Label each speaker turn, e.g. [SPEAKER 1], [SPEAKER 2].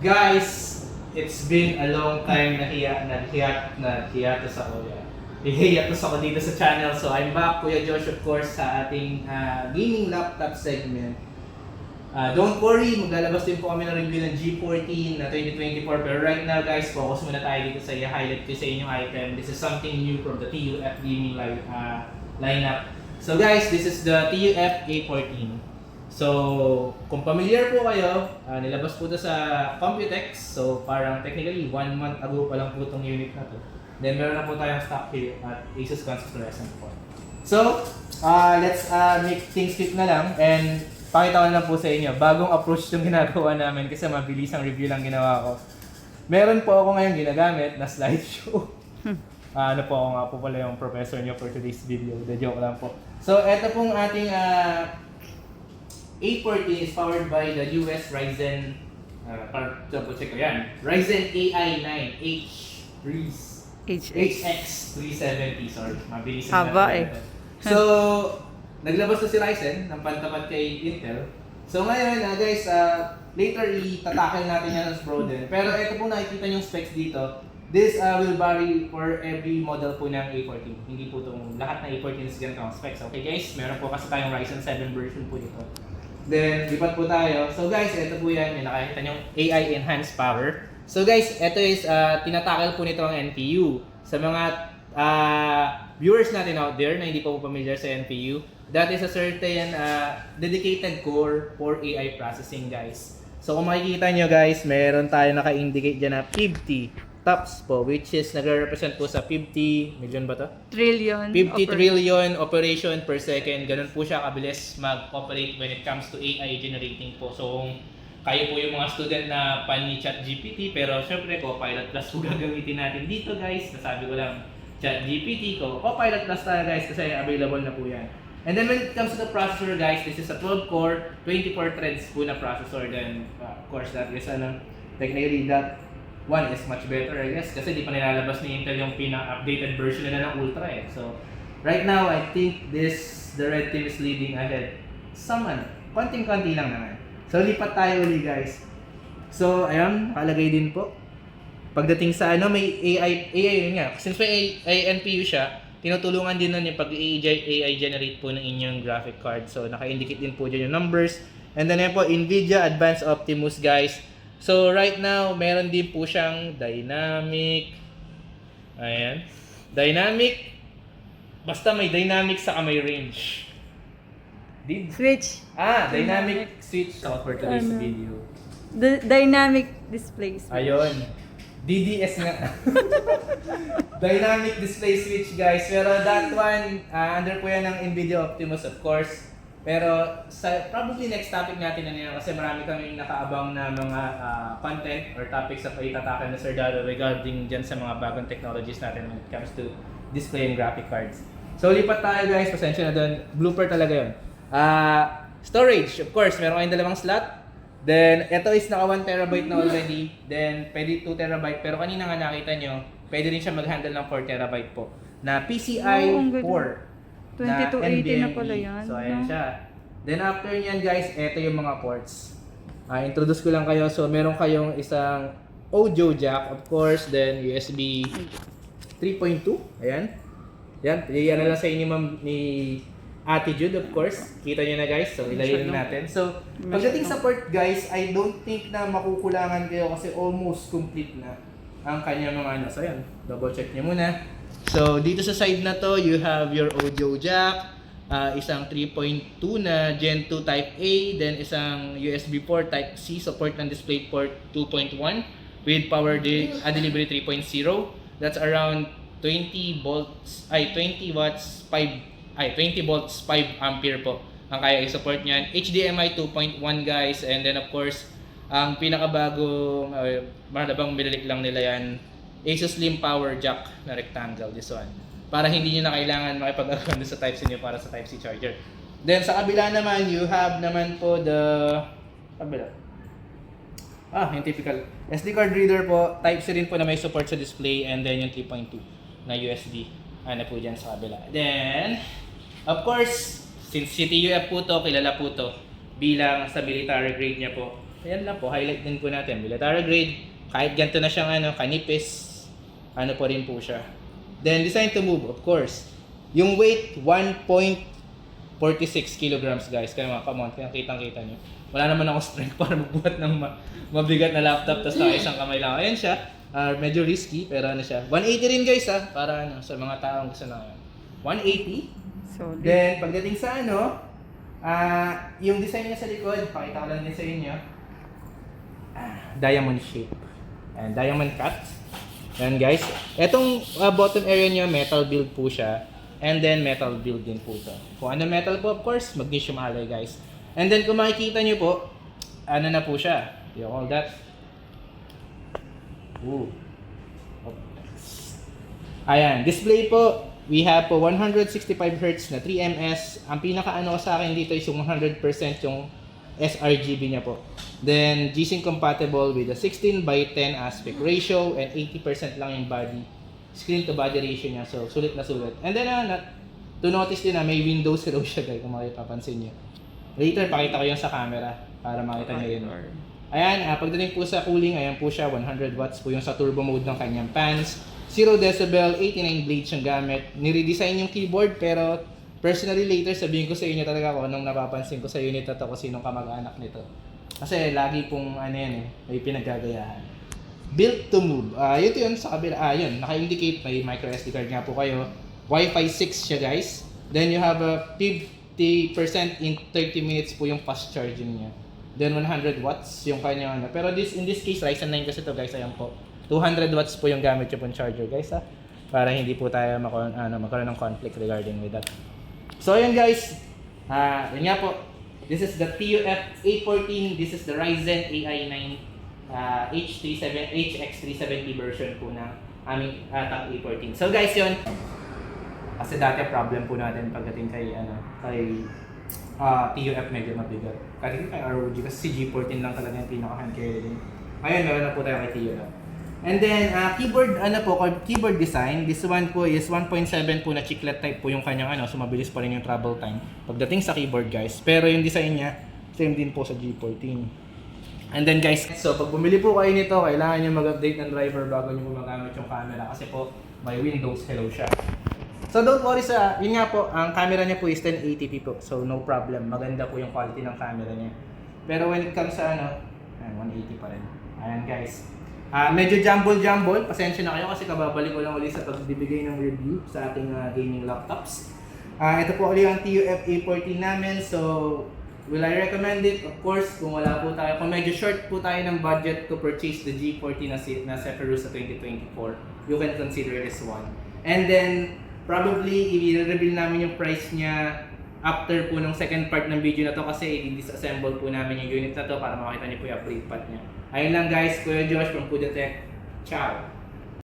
[SPEAKER 1] Guys, it's been a long time na hiatus ako. Hiatus ako dito sa channel. So I'm back, Kuya Josh, of course, sa ating gaming laptop segment. Don't worry, maglalabas din po kami ng review ng G14 na 2024. Pero right now guys, focus muna tayo dito sa i-highlight ko sa inyong item. This is something new from the TUF gaming lineup. So guys, this is the TUF A14. So, kung familiar po kayo, nilabas po ito sa Computex. So, parang technically, 1 month ago pa lang po itong unit na to. Then, meron na po tayong stock here at Asus Concept Fluorescent po. So, let's make things quick na lang. And, pakita ko na lang po sa inyo. Bagong approach itong ginagawa namin kasi mabilis ang review lang ginawa ko. Meron po ako ngayon ginagamit na slideshow. Ano po ako nga po pala yung professor nyo for today's video. The joke lang po. So, ito pong ating A14 is powered by the US Ryzen, double check ko yan, Ryzen AI 9 HX370, sorry, mabilis na
[SPEAKER 2] haba eh.
[SPEAKER 1] So, naglabas na si Ryzen ng pantapat kay Intel. So ngayon guys, later itatakil natin yan as Broden. Pero ito po nakikita yung specs dito. This will vary for every model po ng A14. Hindi po itong lahat ng A14 is ganito ang specs. Okay guys, meron po kasi tayong Ryzen 7 version po dito. Then, lipat po tayo. So guys, ito po yan. Yung nakikita nyo, AI Enhanced Power. So guys, ito is tinatakil po nito ang NPU. Sa mga viewers natin out there na hindi pa po familiar sa NPU, that is a certain dedicated core for AI processing guys. So kung makikita nyo guys, meron tayo naka-indicate dyan na 50 TOPS po, which is nagre-represent po sa 50 million ba to?
[SPEAKER 2] Trillion.
[SPEAKER 1] 50 trillion operation per second. Ganun po siya kabilis mag-operate when it comes to AI generating po. So kung kayo po yung mga student na pan ni ChatGPT, pero syempre Copilot Plus po gagamitin natin dito guys. Nasabi ko lang ChatGPT ko. Copilot Plus tayo guys kasi available na po yan. And then when it comes to the processor guys, this is a 12-core, 24 threads po na processor. Then of course that is technically that one is much better I guess kasi di pa nilalabas ni Intel yung pinaka-updated version nila ng Ultra eh. So right now I think the red team is leading ahead. Konting-konti lang naman. So lipat tayo ulit guys. So ayun, nakalagay din po. Pagdating sa may AI yun nga. Since may AI NPU siya, tinutulungan din nun yung pag-AI generate po ng inyong graphic card. So naka-indicate din po dyan yung numbers. And then yan po, NVIDIA Advanced Optimus guys. So right now, meron din po siyang dynamic. Ayan. Dynamic. Basta may dynamic sa may range.
[SPEAKER 2] Switch.
[SPEAKER 1] Dynamic switch for today's video.
[SPEAKER 2] Dynamic display switch.
[SPEAKER 1] Ayun. DDS nga. Dynamic display switch guys. Pero that one, under po yan ng NVIDIA Optimus of course. Pero probably next topic natin na yan kasi marami kaming nakaabang na mga content or topics na paitatakan na Sir Dado regarding dyan sa mga bagong technologies natin when it comes to display and graphic cards. So lipat tayo guys, pasensya na doon. Blooper talaga yun. Storage, of course, meron kayong dalawang slot. Then, ito is naka 1 terabyte na already. Then, pwede 2 terabyte. Pero kanina nga nakita nyo, pwede rin siya mag-handle ng 4 terabyte po. Na PCI 4.
[SPEAKER 2] 2280 na pala yan.
[SPEAKER 1] So, ayan siya. Then, after nyan guys, ito yung mga ports. Introduce ko lang kayo. So, meron kayong isang audio jack, of course. Then, USB 3.2. Ayan. Yan. Yan na lang sa inyo ni Attitude, of course. Kita nyo na guys. So, ilagay na natin. So, pagdating sa port guys, I don't think na makukulangan kayo kasi almost complete na ang kanya mga So, ayan. Double check nyo muna. So, dito sa side na to, you have your audio jack, isang 3.2 na Gen 2 Type A, then isang USB port Type C, support ng DisplayPort 2.1 with power delivery 3.0. That's around 20 volts 5 ampere po ang kaya i-support niyan. HDMI 2.1 guys, and then of course, ang pinakabagong malabang binalik lang nila yan, Asus Slim Power Jack na rectangle, this one. Para hindi nyo na kailangan makipag-around sa Type-C nyo para sa Type-C charger. Then sa kabila naman, you have naman po kabila. Yung typical SD card reader po, Type-C rin po na may support sa display, and then yung 3.2 na USB. Ano po dyan sa kabila. Then, of course, since CTUF po to, kilala po to bilang sa military grade niya po. Ayan lang po, highlight din po natin. Military grade, kahit ganito na siyang kanipis, ano po rin po siya. Then, designed to move, of course. Yung weight, 1.46 kilograms guys. Kaya mga, come on, kaya kitang-kita nyo. Wala naman akong strength para magbuhat ng mabigat na laptop, tapos isang kamay lang. Ayan siya, medyo risky, pero ano siya. 180 rin guys para sa mga taong gusto na 180.
[SPEAKER 2] Solid.
[SPEAKER 1] Then, pagdating sa yung design niya sa likod, pakita ko lang din sa inyo. Diamond shape. And diamond cut. Yan guys. Etong bottom area niya, metal build po siya. And then, metal build din po ito. Kung ano metal po, of course, magnesium alloy guys. And then, kung makikita nyo po, ano na po siya. You call that? Ooh. Ayan, display po. We have po 165 Hz na 3ms. Ang pinaka-ano sa akin dito is yung 100% yung sRGB niya po. Then, G-Sync compatible with a 16:10 aspect ratio and 80% lang yung body. Screen to body ratio niya. So, sulit na sulit. And then, to notice din na may Windows Hello siya guys kung mapapansin niyo. Later, pakita ko yung sa camera para makita niyo yun. Ayan, pagdating po sa cooling, ayan po siya, 100 watts po yung sa turbo mode ng kanyang fans. 0 decibel, 89 blades yung gamit. Niredesign yung keyboard pero personally later sabihin ko sa inyo talaga kung anong napapansin ko sa unit na to kung sinong kamag-anak nito. Kasi lagi pong may pinaggagayahan. Built to move. Ito yun sa kabila. Yun, naka-indicate may micro SD card nga po kayo. Wi-Fi 6 siya guys. Then you have a 50% in 30 minutes po yung fast charging niya. Then 100 watts yung kanya Pero in this case, Ryzen 9 kasi to guys, ayan po. 200 watts po yung gamit yung charger guys para hindi po tayo magkaroon ng conflict regarding with that. So ayan guys, yun nga po. This is the TUF A14, this is the Ryzen AI 9 HX370 version po ng aming top A14. So guys yun, kasi dati problem po natin pagdating kay TUF medyo mabigat. Kasi kay ROG kasi si G14 lang talaga yung pinaka-hand carry din. Ayun, meron na po tayo kay TUF. And then, keyboard design. This one po is 1.7 po na chiclet type po yung kanyang so mabilis pa rin yung travel time pagdating sa keyboard guys. Pero yung design niya, same din po sa G14. And then guys, so pag bumili po kayo nito, kailangan nyo mag-update ng driver bago nyo gumagamit yung camera kasi po may Windows Hello siya. So don't worry yun nga po, ang camera niya po is 1080p po. So no problem, maganda po yung quality ng camera niya. Pero when it comes sa 180 pa rin. Ayan guys. Medyo jumble, pasensya na kayo kasi kababalik ko lang ulit sa pagbibigay ng review sa ating gaming laptops. Ito po ulit ang TUF A14 namin, so will I recommend it? Of course, kung wala po tayo, kung medyo short po tayo ng budget to purchase the G14 na Zephyrus sa 2024, you can consider this one. And then, probably i-reveal namin yung price niya after po ng second part ng video na to kasi i-disassemble po namin yung unit na to para makita niyo po yung upgrade path niya. Ayun lang guys, Kuya Josh from Kuda Tech. Ciao!